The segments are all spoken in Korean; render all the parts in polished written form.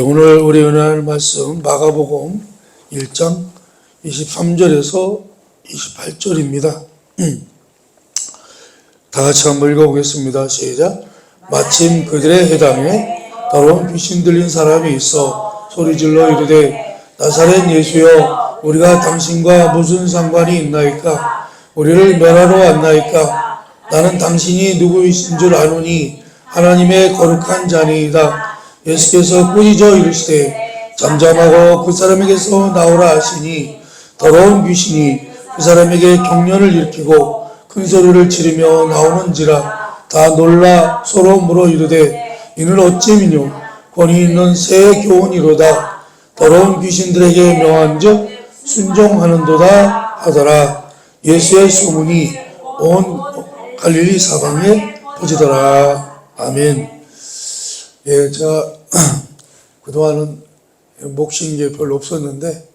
오늘 우리 은혜할 말씀 마가복음 1장 23절에서 28절입니다. 다 같이 한번 읽어보겠습니다. 시작. 마침 그들의 회당에 더러운 귀신 들린 사람이 있어 소리질러 이르되 나사렛 예수여 우리가 당신과 무슨 상관이 있나이까? 우리를 멸하러 왔나이까? 나는 당신이 누구이신 줄 아노니 하나님의 거룩한 자니이다. 예수께서 꾸짖어 이르시되 잠잠하고 그 사람에게서 나오라 하시니 더러운 귀신이 그 사람에게 경련을 일으키고 큰 소리를 지르며 나오는지라 다 놀라 서로 물어 이르되 이는 어찌미뇨 권위 있는 새 교훈이로다. 더러운 귀신들에게 명한즉 순종하는도다 하더라. 예수의 소문이 온 갈릴리 사방에 퍼지더라. 아멘. 제가 그동안은 목쉰 게 별로 없었는데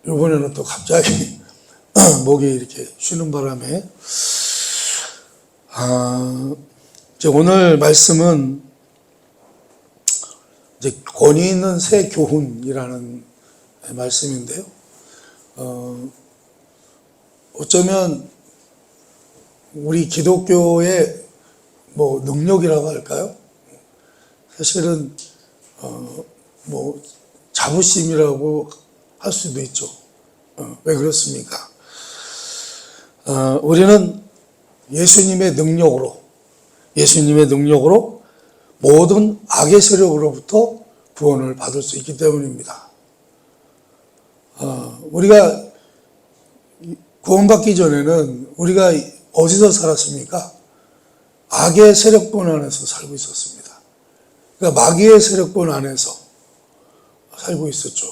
이번에는 또 갑자기 목이 이렇게 쉬는 바람에 이제 오늘 말씀은 이제 권위 있는 새 교훈이라는 말씀인데요. 어쩌면 우리 기독교의 능력이라고 할까요? 사실은 자부심이라고 할 수도 있죠. 왜 그렇습니까? 우리는 예수님의 능력으로 모든 악의 세력으로부터 구원을 받을 수 있기 때문입니다. 우리가 구원받기 전에는 우리가 어디서 살았습니까? 악의 세력권 안에서 살고 있었습니다. 그러니까 마귀의 세력권 안에서 살고 있었죠.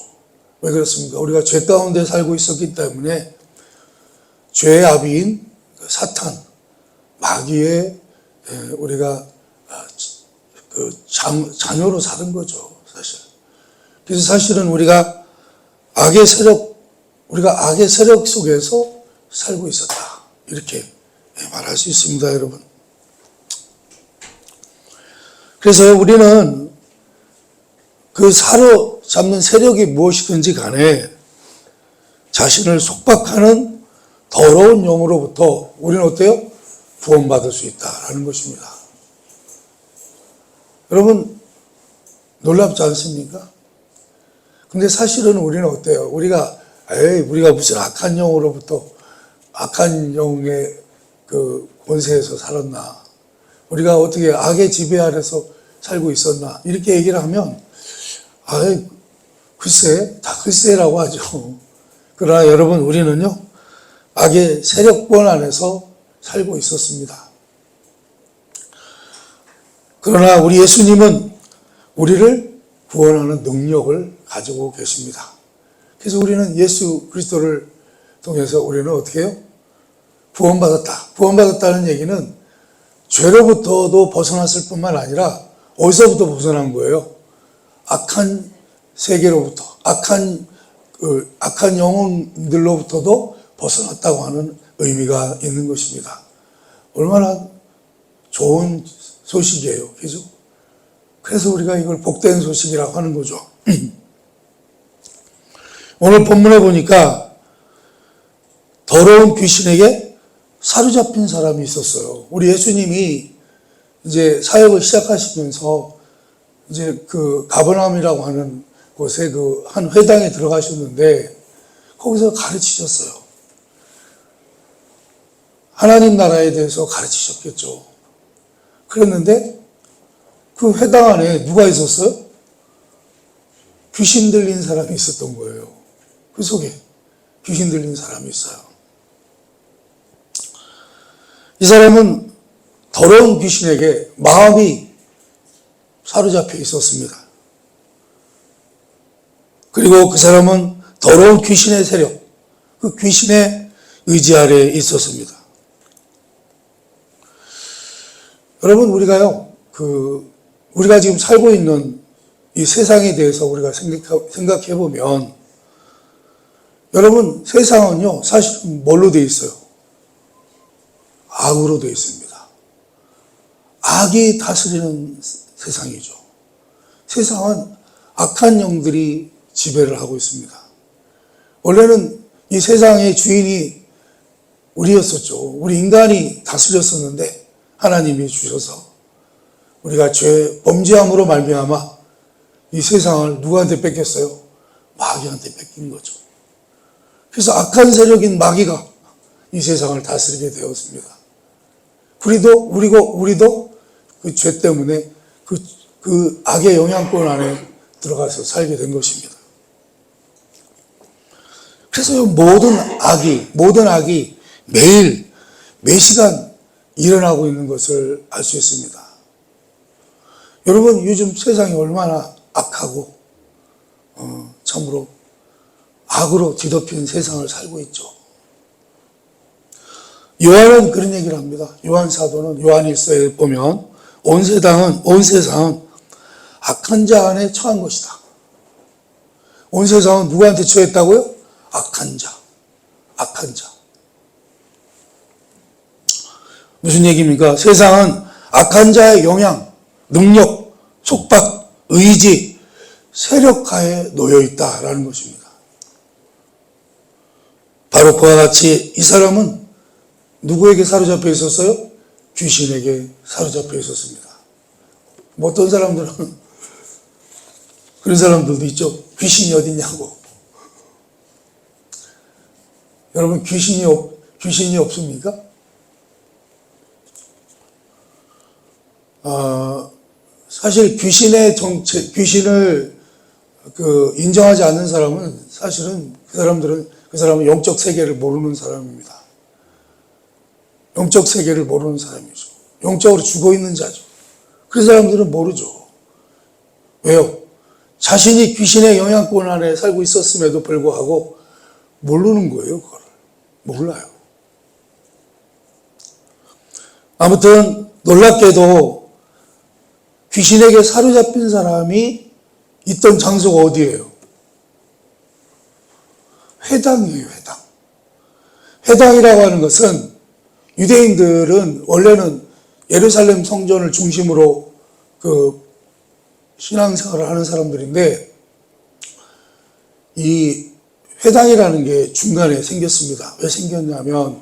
왜 그렇습니까? 우리가 죄 가운데 살고 있었기 때문에 죄의 아비인 사탄, 마귀의 우리가 자녀로 사는 거죠, 사실. 그래서 사실은 우리가 악의 세력 속에서 살고 있었다. 이렇게 말할 수 있습니다, 여러분. 그래서 우리는 그 사로잡는 세력이 무엇이든지 간에 자신을 속박하는 더러운 영으로부터 우리는 어때요? 구원받을 수 있다라는 것입니다. 여러분, 놀랍지 않습니까? 근데 사실은 우리는 어때요? 우리가 무슨 악한 영으로부터, 악한 영의 그 권세에서 살았나? 우리가 어떻게 악의 지배 아래서 살고 있었나? 이렇게 얘기를 하면, 다 글쎄라고 하죠. 그러나 여러분, 우리는요, 악의 세력권 안에서 살고 있었습니다. 그러나 우리 예수님은 우리를 구원하는 능력을 가지고 계십니다. 그래서 우리는 예수 그리스도를 통해서 우리는 어떻게 해요? 구원받았다. 구원받았다는 얘기는 죄로부터도 벗어났을 뿐만 아니라 어디서부터 벗어난 거예요? 악한 세계로부터, 악한 영혼들로부터도 벗어났다고 하는 의미가 있는 것입니다. 얼마나 좋은 소식이에요. 그죠? 그래서 우리가 이걸 복된 소식이라고 하는 거죠. 오늘 본문에 보니까 더러운 귀신에게 사로잡힌 사람이 있었어요. 우리 예수님이 이제 사역을 시작하시면서 이제 그 가버나움이라고 하는 곳에 그 한 회당에 들어가셨는데 거기서 가르치셨어요. 하나님 나라에 대해서 가르치셨겠죠. 그랬는데 그 회당 안에 누가 있었어요? 귀신 들린 사람이 있었던 거예요. 그 속에 귀신 들린 사람이 있어요. 이 사람은 더러운 귀신에게 마음이 사로잡혀 있었습니다. 그리고 그 사람은 더러운 귀신의 세력, 그 귀신의 의지 아래에 있었습니다. 여러분, 우리가 지금 살고 있는 이 세상에 대해서 우리가 생각해 보면, 여러분, 세상은요, 사실은 뭘로 되어 있어요? 악으로 되어 있습니다. 악이 다스리는 세상이죠. 세상은 악한 영들이 지배를 하고 있습니다. 원래는 이 세상의 주인이 우리였었죠. 우리 인간이 다스렸었는데 하나님이 주셔서 우리가 범죄함으로 말미암아 이 세상을 누구한테 뺏겼어요? 마귀한테 뺏긴 거죠. 그래서 악한 세력인 마귀가 이 세상을 다스리게 되었습니다. 우리도 그 죄 때문에 그 악의 영향권 안에 들어가서 살게 된 것입니다. 그래서 모든 악이 매일, 매시간 일어나고 있는 것을 알 수 있습니다. 여러분, 요즘 세상이 얼마나 악하고, 참으로 악으로 뒤덮인 세상을 살고 있죠. 요한은 그런 얘기를 합니다. 요한 사도는 요한일서에 보면 온 세상은 악한 자 안에 처한 것이다. 온 세상은 누구한테 처했다고요? 악한 자. 무슨 얘기입니까? 세상은 악한 자의 영향, 능력, 속박, 의지, 세력하에 놓여 있다라는 것입니다. 바로 그와 같이 이 사람은 누구에게 사로잡혀 있었어요? 귀신에게 사로잡혀 있었습니다. 어떤 사람들은 그런 사람들도 있죠. 귀신이 어딨냐고. 여러분, 귀신이 없습니까? 사실 귀신을 인정하지 않는 사람은 사실은 그 사람은 영적 세계를 모르는 사람입니다. 영적 세계를 모르는 사람이죠. 영적으로 죽어 있는 자죠. 그 사람들은 모르죠. 왜요? 자신이 귀신의 영향권 안에 살고 있었음에도 불구하고 모르는 거예요, 그거를. 몰라요. 아무튼 놀랍게도 귀신에게 사로잡힌 사람이 있던 장소가 어디예요? 회당이에요, 회당. 회당이라고 하는 것은 유대인들은 원래는 예루살렘 성전을 중심으로 신앙생활을 하는 사람들인데 이 회당이라는 게 중간에 생겼습니다. 왜 생겼냐면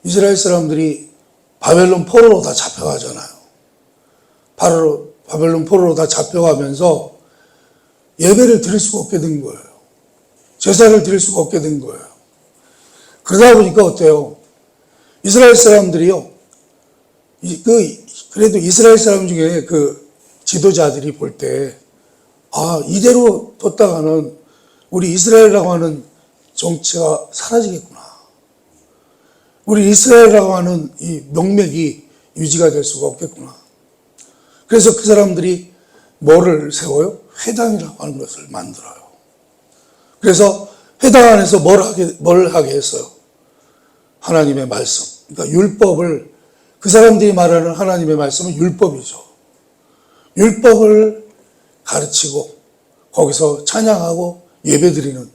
이스라엘 사람들이 바벨론 포로로 다 잡혀가잖아요. 바벨론 포로로 다 잡혀가면서 예배를 드릴 수가 없게 된 거예요. 제사를 드릴 수가 없게 된 거예요. 그러다 보니까 어때요? 이스라엘 사람들이요. 그래도 이스라엘 사람 중에 지도자들이 볼 때, 이대로 뒀다가는 우리 이스라엘이라고 하는 정체가 사라지겠구나. 우리 이스라엘이라고 하는 이 명맥이 유지가 될 수가 없겠구나. 그래서 그 사람들이 뭐를 세워요? 회당이라고 하는 것을 만들어요. 그래서 회당 안에서 뭘 하게 했어요? 하나님의 말씀. 그러니까 율법을, 그 사람들이 말하는 하나님의 말씀은 율법이죠. 율법을 가르치고 거기서 찬양하고 예배드리는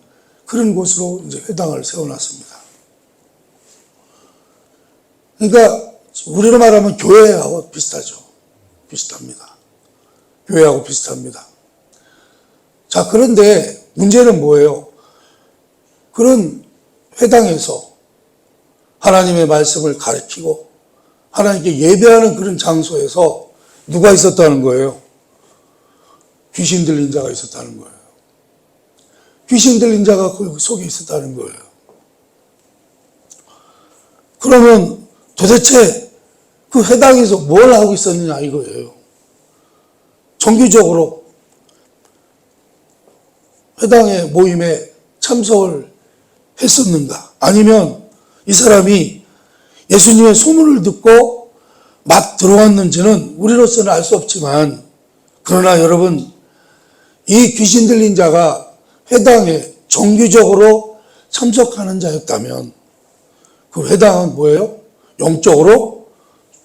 그런 곳으로 이제 회당을 세워놨습니다. 그러니까 우리로 말하면 교회하고 비슷합니다. 교회하고 비슷합니다. 자, 그런데 문제는 뭐예요? 그런 회당에서 하나님의 말씀을 가르치고 하나님께 예배하는 그런 장소에서 누가 있었다는 거예요? 귀신 들린 자가 있었다는 거예요. 귀신 들린 자가 그 속에 있었다는 거예요. 그러면 도대체 그 회당에서 뭘 하고 있었느냐 이거예요. 정기적으로 회당의 모임에 참석을 했었는가? 아니면 이 사람이 예수님의 소문을 듣고 막 들어왔는지는 우리로서는 알 수 없지만, 그러나 여러분, 이 귀신 들린 자가 회당에 정기적으로 참석하는 자였다면 그 회당은 뭐예요? 영적으로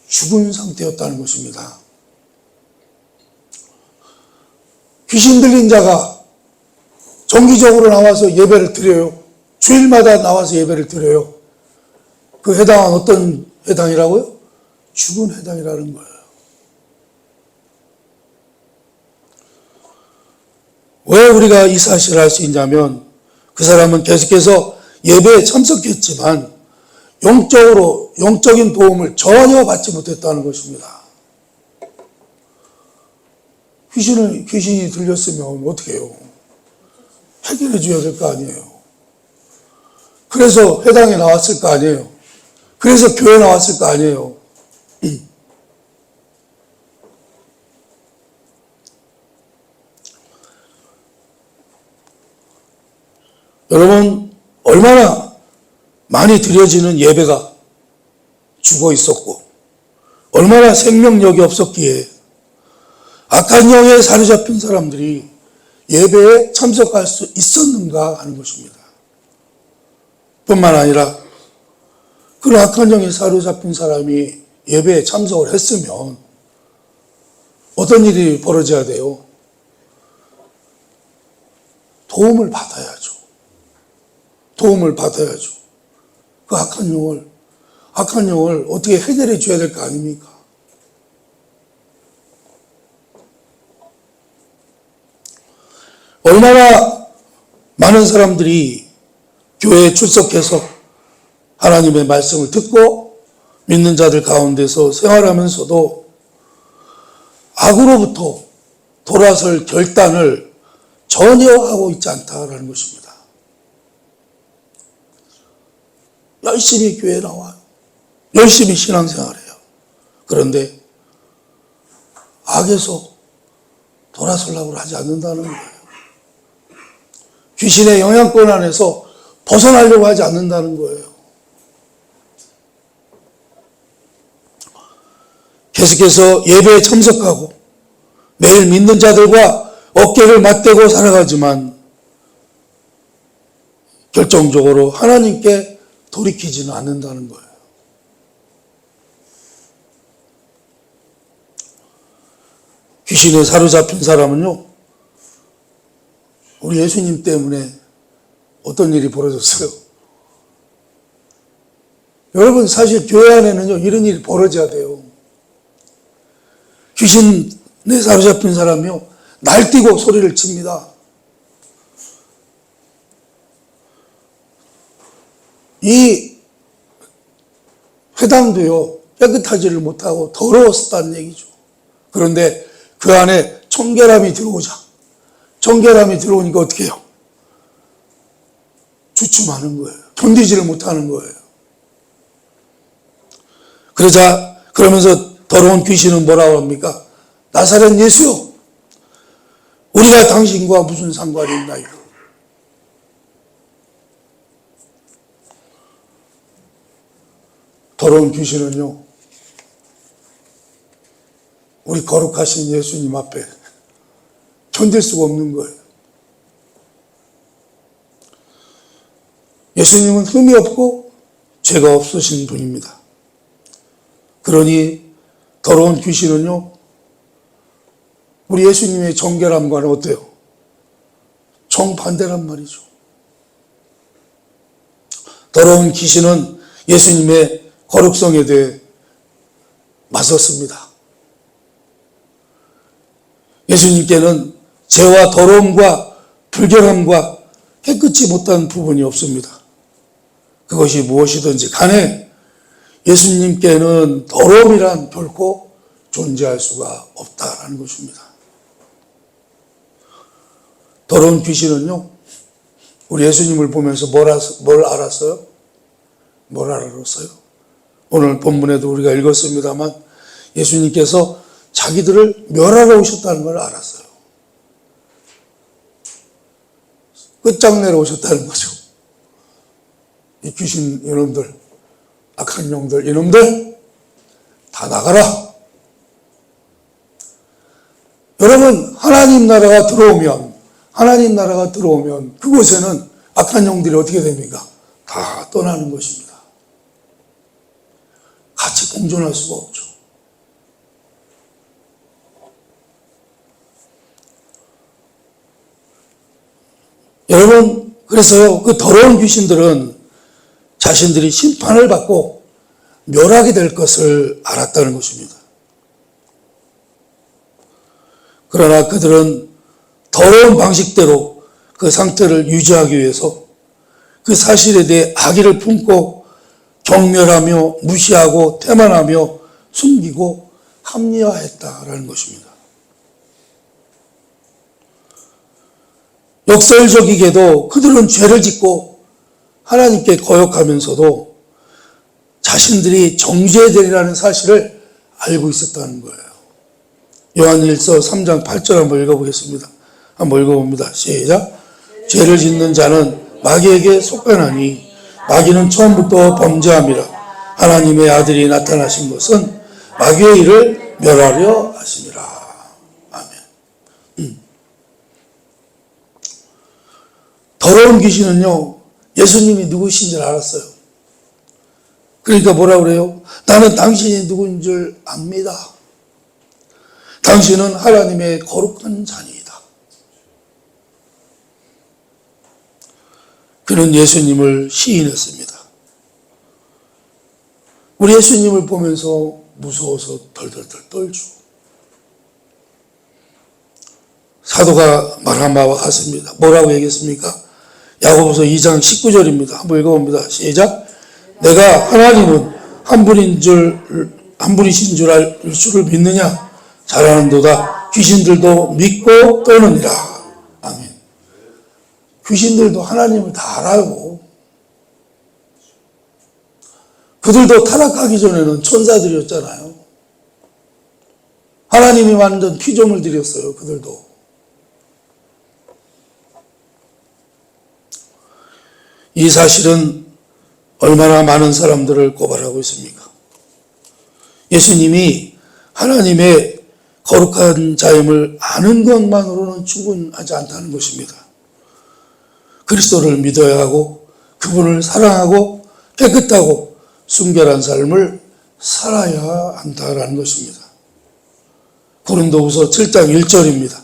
죽은 상태였다는 것입니다. 귀신 들린 자가 정기적으로 나와서 예배를 드려요. 주일마다 나와서 예배를 드려요. 그 회당은 어떤 회당이라고요? 죽은 회당이라는 거예요. 왜 우리가 이 사실을 알 수 있냐면 그 사람은 계속해서 예배에 참석했지만 영적인 도움을 전혀 받지 못했다는 것입니다. 귀신이 들렸으면 어떻게 해요? 해결해 줘야 될 거 아니에요. 그래서 회당에 나왔을 거 아니에요. 그래서 교회 나왔을 거 아니에요. 여러분, 얼마나 많이 드려지는 예배가 죽어 있었고, 얼마나 생명력이 없었기에 악한 영에 사로잡힌 사람들이 예배에 참석할 수 있었는가 하는 것입니다. 뿐만 아니라 그 악한 영에 사로잡힌 사람이 예배에 참석을 했으면 어떤 일이 벌어져야 돼요? 도움을 받아야죠. 도움을 받아야죠. 그 악한 영을 어떻게 해결해 줘야 될 거 아닙니까? 얼마나 많은 사람들이 교회에 출석해서 하나님의 말씀을 듣고 믿는 자들 가운데서 생활하면서도 악으로부터 돌아설 결단을 전혀 하고 있지 않다라는 것입니다. 열심히 교회에 나와요. 열심히 신앙생활해요. 그런데 악에서 돌아서려고 하지 않는다는 거예요. 귀신의 영향권 안에서 벗어나려고 하지 않는다는 거예요. 계속해서 예배에 참석하고 매일 믿는 자들과 어깨를 맞대고 살아가지만 결정적으로 하나님께 돌이키지는 않는다는 거예요. 귀신에 사로잡힌 사람은요, 우리 예수님 때문에 어떤 일이 벌어졌어요? 여러분, 사실 교회 안에는요, 이런 일이 벌어져야 돼요. 귀신에 사로잡힌 사람이요, 날뛰고 소리를 칩니다. 이 회당도요, 깨끗하지를 못하고 더러웠었다는 얘기죠. 그런데 그 안에 청결함이 들어오니까 어떻게 해요? 주춤하는 거예요. 견디지를 못하는 거예요. 그러면서 더러운 귀신은 뭐라고 합니까? 나사렛 예수요, 우리가 당신과 무슨 상관이 있나요? 더러운 귀신은요, 우리 거룩하신 예수님 앞에 견딜 수가 없는 거예요. 예수님은 흠이 없고 죄가 없으신 분입니다. 그러니 더러운 귀신은요, 우리 예수님의 정결함과는 어때요? 정반대란 말이죠. 더러운 귀신은 예수님의 거룩성에 대해 맞섰습니다. 예수님께는 죄와 더러움과 불결함과 깨끗이 못한 부분이 없습니다. 그것이 무엇이든지 간에 예수님께는 더러움이란 결코 존재할 수가 없다라는 것입니다. 더러운 귀신은요, 우리 예수님을 보면서 뭘 알았어요? 뭘 알았어요? 오늘 본문에도 우리가 읽었습니다만 예수님께서 자기들을 멸하러 오셨다는 걸 알았어요. 끝장내러 오셨다는 거죠. 이 귀신 이놈들, 악한 영들, 이놈들 다 나가라. 여러분, 하나님 나라가 들어오면 그곳에는 악한 영들이 어떻게 됩니까? 다 떠나는 것입니다. 같이 공존할 수가 없죠. 여러분, 그래서요, 그 더러운 귀신들은 자신들이 심판을 받고 멸하게 될 것을 알았다는 것입니다. 그러나 그들은 더러운 방식대로 그 상태를 유지하기 위해서 그 사실에 대해 악의를 품고 경멸하며 무시하고 태만하며 숨기고 합리화했다라는 것입니다. 역설적이게도 그들은 죄를 짓고 하나님께 거역하면서도 자신들이 정죄되리라는 사실을 알고 있었다는 거예요. 요한일서 3장 8절 한번 읽어보겠습니다. 한번 읽어봅니다. 시작. 죄를 짓는 자는 마귀에게 속하나니 마귀는 처음부터 범죄함이라. 하나님의 아들이 나타나신 것은 마귀의 일을 멸하려 하심이라. 아멘. 더러운 귀신은요, 예수님이 누구신 줄 알았어요. 그러니까 뭐라 그래요? 나는 당신이 누군 줄 압니다. 당신은 하나님의 거룩한 자니이다. 그는 예수님을 시인했습니다. 우리 예수님을 보면서 무서워서 덜덜덜 떨죠. 사도가 말한 바와 같습니다. 뭐라고 얘기했습니까? 야고보서 2장 19절입니다. 한번 읽어봅니다. 시작. 내가 하나님은 한 분이신 줄 알 줄을 믿느냐? 잘하는도다. 귀신들도 믿고 떠느니라. 아멘. 귀신들도 하나님을 다 알아요. 그들도 타락하기 전에는 천사들이었잖아요. 하나님이 만든 피조물 들였어요. 그들도. 이 사실은 얼마나 많은 사람들을 고발하고 있습니까? 예수님이 하나님의 거룩한 자임을 아는 것만으로는 충분하지 않다는 것입니다. 그리스도를 믿어야 하고 그분을 사랑하고 깨끗하고 순결한 삶을 살아야 한다라는 것입니다. 고린도후서 7장 1절입니다.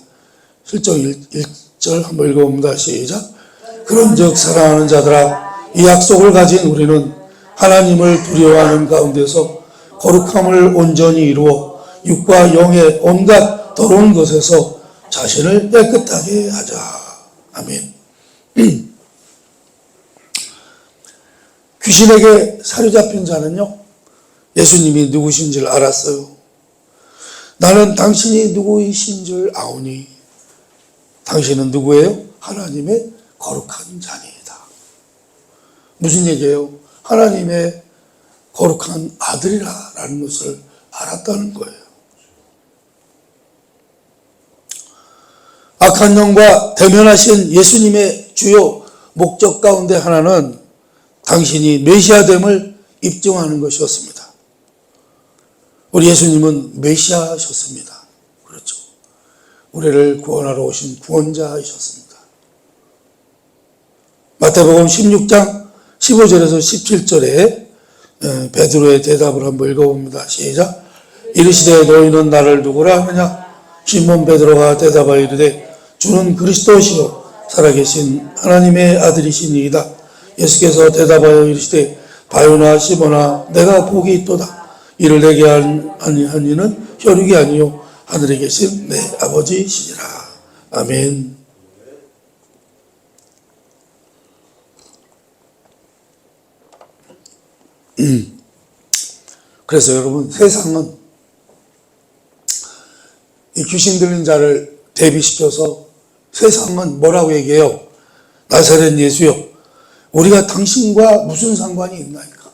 7장 1절 한번 읽어봅니다. 시작. 그런즉 사랑하는 자들아, 이 약속을 가진 우리는 하나님을 두려워하는 가운데서 거룩함을 온전히 이루어 육과 영의 온갖 더러운 것에서 자신을 깨끗하게 하자. 아멘. 귀신에게 사로잡힌 자는요, 예수님이 누구신 줄 알았어요. 나는 당신이 누구이신 줄 아오니. 당신은 누구예요? 하나님의 거룩한 자니이다. 무슨 얘기예요? 하나님의 거룩한 아들이라는 것을 알았다는 거예요. 악한 영과 대면하신 예수님의 주요 목적 가운데 하나는 당신이 메시아됨을 입증하는 것이었습니다. 우리 예수님은 메시아셨습니다. 그렇죠. 우리를 구원하러 오신 구원자이셨습니다. 마태복음 16장 15절에서 17절에 베드로의 대답을 한번 읽어봅니다. 시작. 이르시되 너희는 나를 누구라 하느냐? 시몬 베드로가 대답하여 이르되 주는 그리스도시요 살아계신 하나님의 아들이시니이다. 예수께서 대답하여 이르시되 바요나 시몬아 내가 복이 있도다. 이를 내게 한 이는 혈육이 아니요 하늘에 계신 내 아버지시니라. 아멘. 그래서 여러분, 세상은 이 귀신 들린 자를 대비시켜서 세상은 뭐라고 얘기해요? 나사렛 예수요, 우리가 당신과 무슨 상관이 있나이까?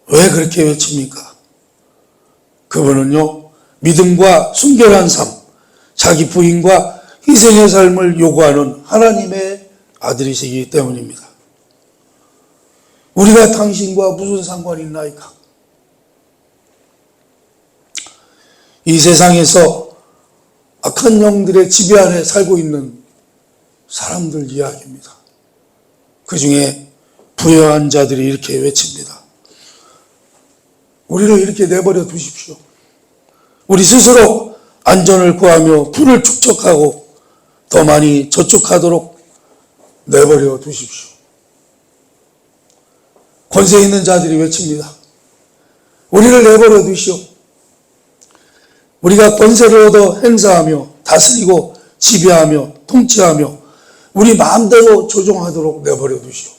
왜 그렇게 외칩니까? 그분은요, 믿음과 순결한 삶, 자기 부인과 희생의 삶을 요구하는 하나님의 아들이시기 때문입니다. 우리가 당신과 무슨 상관이 있나이까? 이 세상에서 악한 영들의 지배 아래 살고 있는 사람들 이야기입니다. 그 중에 부여한 자들이 이렇게 외칩니다. 우리를 이렇게 내버려 두십시오. 우리 스스로 안전을 구하며 풀을 축적하고 더 많이 저축하도록 내버려 두십시오. 권세 있는 자들이 외칩니다. 우리를 내버려 두시오. 우리가 권세를 얻어 행사하며 다스리고 지배하며 통치하며 우리 마음대로 조종하도록 내버려 두시오.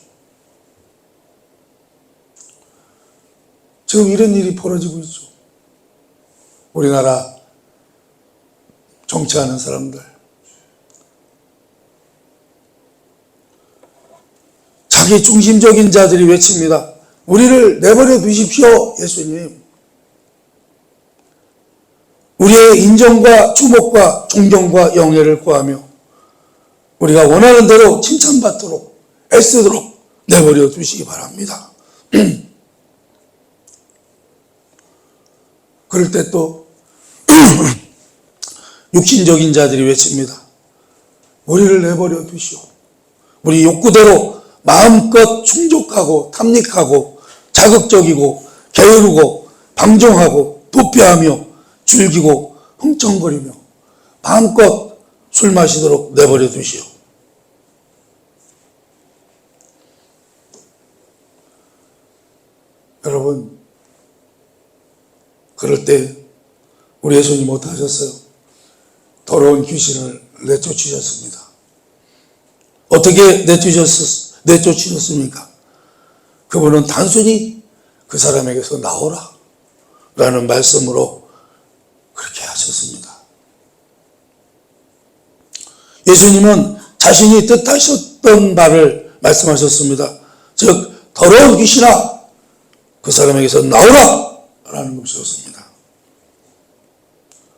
지금 이런 일이 벌어지고 있죠. 우리나라 정치하는 사람들, 자기 중심적인 자들이 외칩니다. 우리를 내버려 두십시오, 예수님. 우리의 인정과 주목과 존경과 영예를 구하며 우리가 원하는 대로 칭찬받도록 애쓰도록 내버려 두시기 바랍니다. 그럴 때 또 육신적인 자들이 외칩니다. 우리를 내버려 두시오. 우리 욕구대로 마음껏 충족하고 탐닉하고 자극적이고 게으르고 방종하고 도피하며 즐기고 흥청거리며 마음껏 술 마시도록 내버려 두시오. 여러분, 그럴 때 우리 예수님 어떻게 하셨어요? 더러운 귀신을 내쫓으셨습니다. 어떻게 내쫓으셨습니까? 그분은 단순히 그 사람에게서 나오라 라는 말씀으로 그렇게 하셨습니다. 라는 자신이 뜻하셨던 바를 말씀하셨습니다. 즉 더러운 귀신아 그 사람에게서 나오라 라는 것이었습니다.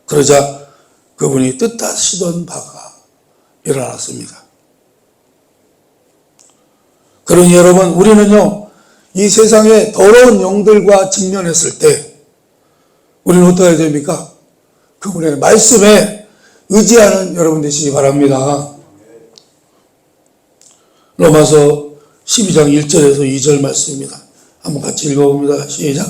그러자 그분이 뜻하시던 바가 일어났습니다. 그러니 여러분, 우리는요 이 세상의 더러운 영들과 직면했을 때 우리는 어떻게 해야 됩니까? 그분의 말씀에 의지하는 여러분 되시기 바랍니다. 로마서 12장 1절에서 2절 말씀입니다. 한번 같이 읽어봅니다. 시작.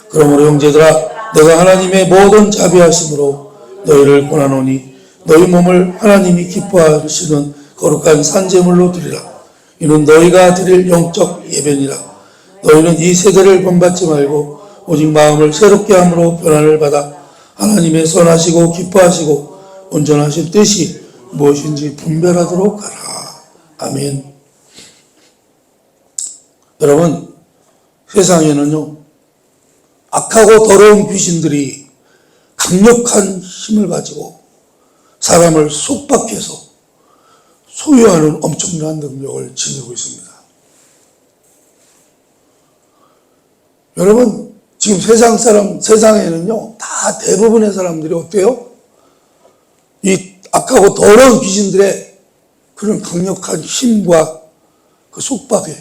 그러므로 형제들아, 내가 하나님의 모든 자비하심으로 너희를 권하노니 너희 몸을 하나님이 기뻐하시는 거룩한 산제물로 드리라. 이는 너희가 드릴 영적 예배니라. 너희는 이 세대를 본받지 말고 오직 마음을 새롭게 함으로 변화를 받아 하나님의 선하시고 기뻐하시고 온전하신 뜻이 무엇인지 분별하도록 하라. 아멘. 여러분, 세상에는요 악하고 더러운 귀신들이 강력한 힘을 가지고 사람을 속박해서 소유하는 엄청난 능력을 지니고 있습니다. 여러분, 지금 세상에는요 다 대부분의 사람들이 어때요? 이 악하고 더러운 귀신들의 그런 강력한 힘과 그 속박에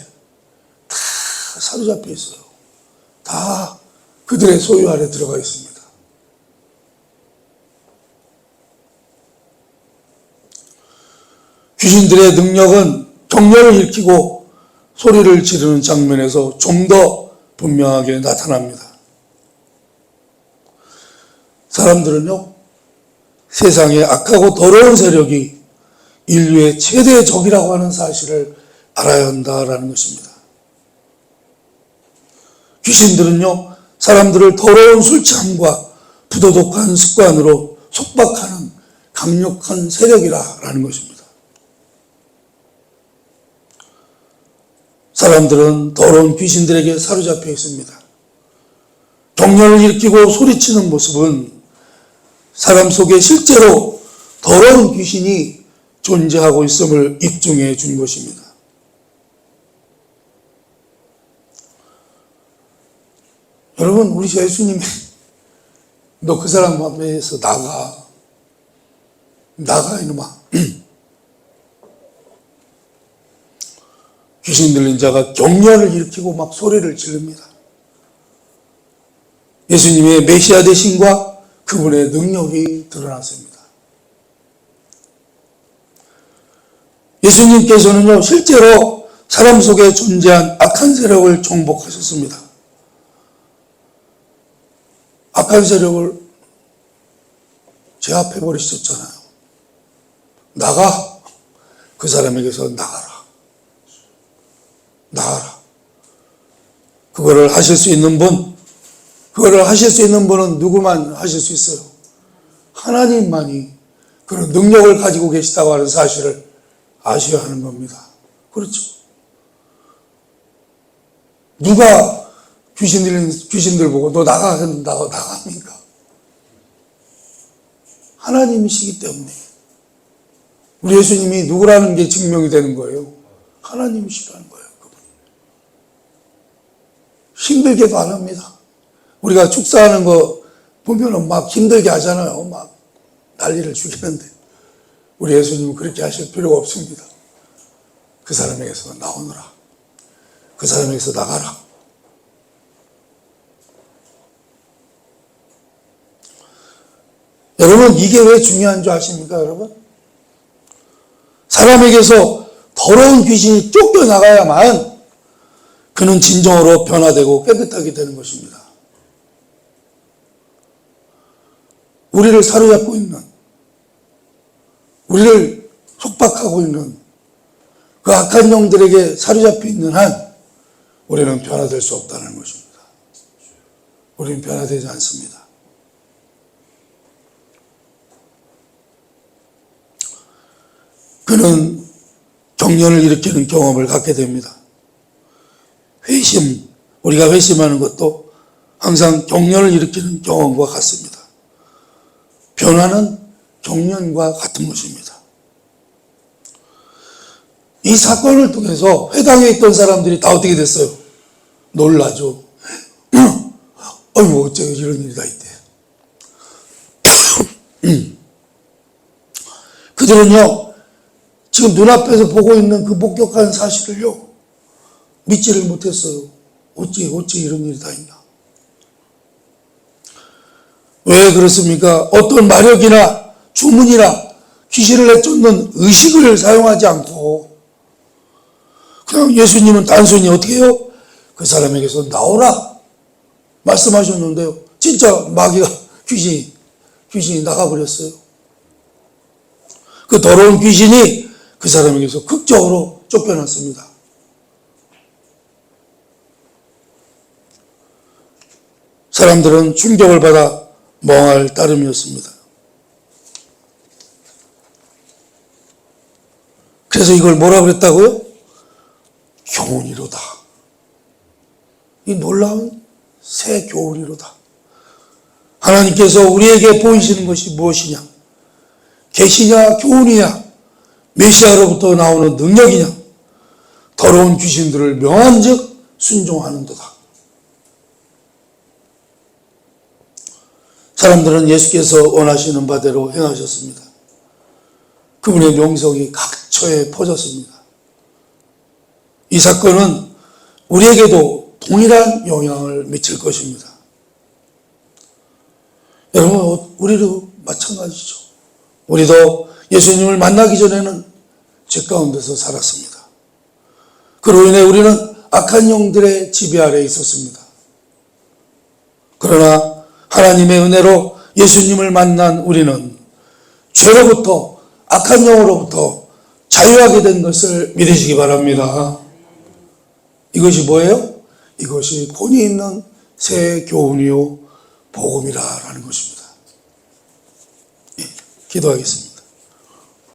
다 사로잡혀 있어요. 다 그들의 소유 아래 들어가 있습니다. 귀신들의 능력은 격려를 일으키고 소리를 지르는 장면에서 좀 더 분명하게 나타납니다. 사람들은요 세상에 악하고 더러운 세력이 인류의 최대 적이라고 하는 사실을 알아야 한다라는 것입니다. 귀신들은요 사람들을 더러운 술 취함과 부도덕한 습관으로 속박하는 강력한 세력이라는 것입니다. 사람들은 더러운 귀신들에게 사로잡혀 있습니다. 격려를 일으키고 소리치는 모습은 사람 속에 실제로 더러운 귀신이 존재하고 있음을 입증해 준 것입니다. 여러분, 우리 예수님이 너 그 사람 앞에서 나가 이놈아. 귀신 들린 자가 격려를 일으키고 막 소리를 지릅니다. 예수님의 메시아 되심과 그분의 능력이 드러났습니다. 예수님께서는요 실제로 사람 속에 존재한 악한 세력을 정복하셨습니다. 악한 세력을 제압해 버리셨잖아요. 나가. 그 사람에게서 나가라. 그거를 하실 수 있는 분은 누구만 하실 수 있어요? 하나님만이 그런 능력을 가지고 계시다고 하는 사실을 아셔야 하는 겁니다. 그렇죠. 누가 귀신들 보고 너 나간다고 나갑니까? 하나님이시기 때문에. 우리 예수님이 누구라는 게 증명이 되는 거예요. 하나님이시라는 거예요. 그분. 힘들게도 안 합니다. 우리가 축사하는 거 보면은 막 힘들게 하잖아요. 막 난리를 죽이는데 우리 예수님은 그렇게 하실 필요가 없습니다. 그 사람에게서 나오너라. 그 사람에게서 나가라. 여러분, 이게 왜 중요한 줄 아십니까, 여러분? 사람에게서 더러운 귀신이 쫓겨나가야만 그는 진정으로 변화되고 깨끗하게 되는 것입니다. 우리를 사로잡고 있는, 우리를 속박하고 있는 그 악한 영들에게 사로잡혀 있는 한 우리는 변화될 수 없다는 것입니다. 우리는 변화되지 않습니다. 그는 경련을 일으키는 경험을 갖게 됩니다. 회심, 우리가 회심하는 것도 항상 경련을 일으키는 경험과 같습니다. 변화는 경련과 같은 것입니다. 이 사건을 통해서 회당에 있던 사람들이 다 어떻게 됐어요? 놀라죠. 어이구, 어째 이런 일이 다 있대. 그들은요, 지금 눈앞에서 보고 있는 그 목격한 사실을요, 믿지를 못했어요. 어째 이런 일이 다 있나. 왜 그렇습니까? 어떤 마력이나 주문이나 귀신을 내쫓는 의식을 사용하지 않고 그냥 예수님은 단순히 어떻게 해요? 그 사람에게서 나오라 말씀하셨는데요. 진짜 마귀가 귀신이 나가버렸어요. 그 더러운 귀신이 그 사람에게서 극적으로 쫓겨났습니다. 사람들은 충격을 받아 멍할 따름이었습니다. 그래서 이걸 뭐라 그랬다고요? 교훈이로다. 이 놀라운 새 교훈이로다. 하나님께서 우리에게 보이시는 것이 무엇이냐? 계시냐 교훈이냐? 메시아로부터 나오는 능력이냐? 더러운 귀신들을 명한 즉 순종하는도다. 사람들은 예수께서 원하시는 바대로 행하셨습니다. 그분의 명성이 각처에 퍼졌습니다. 이 사건은 우리에게도 동일한 영향을 미칠 것입니다. 여러분, 우리도 마찬가지죠. 우리도 예수님을 만나기 전에는 죄 가운데서 살았습니다. 그로 인해 우리는 악한 영들의 지배 아래에 있었습니다. 그러나 하나님의 은혜로 예수님을 만난 우리는 죄로부터, 악한 영으로부터 자유하게 된 것을 믿으시기 바랍니다. 이것이 뭐예요? 이것이 본이 있는 새 교훈이요 복음이라는 것입니다. 기도하겠습니다.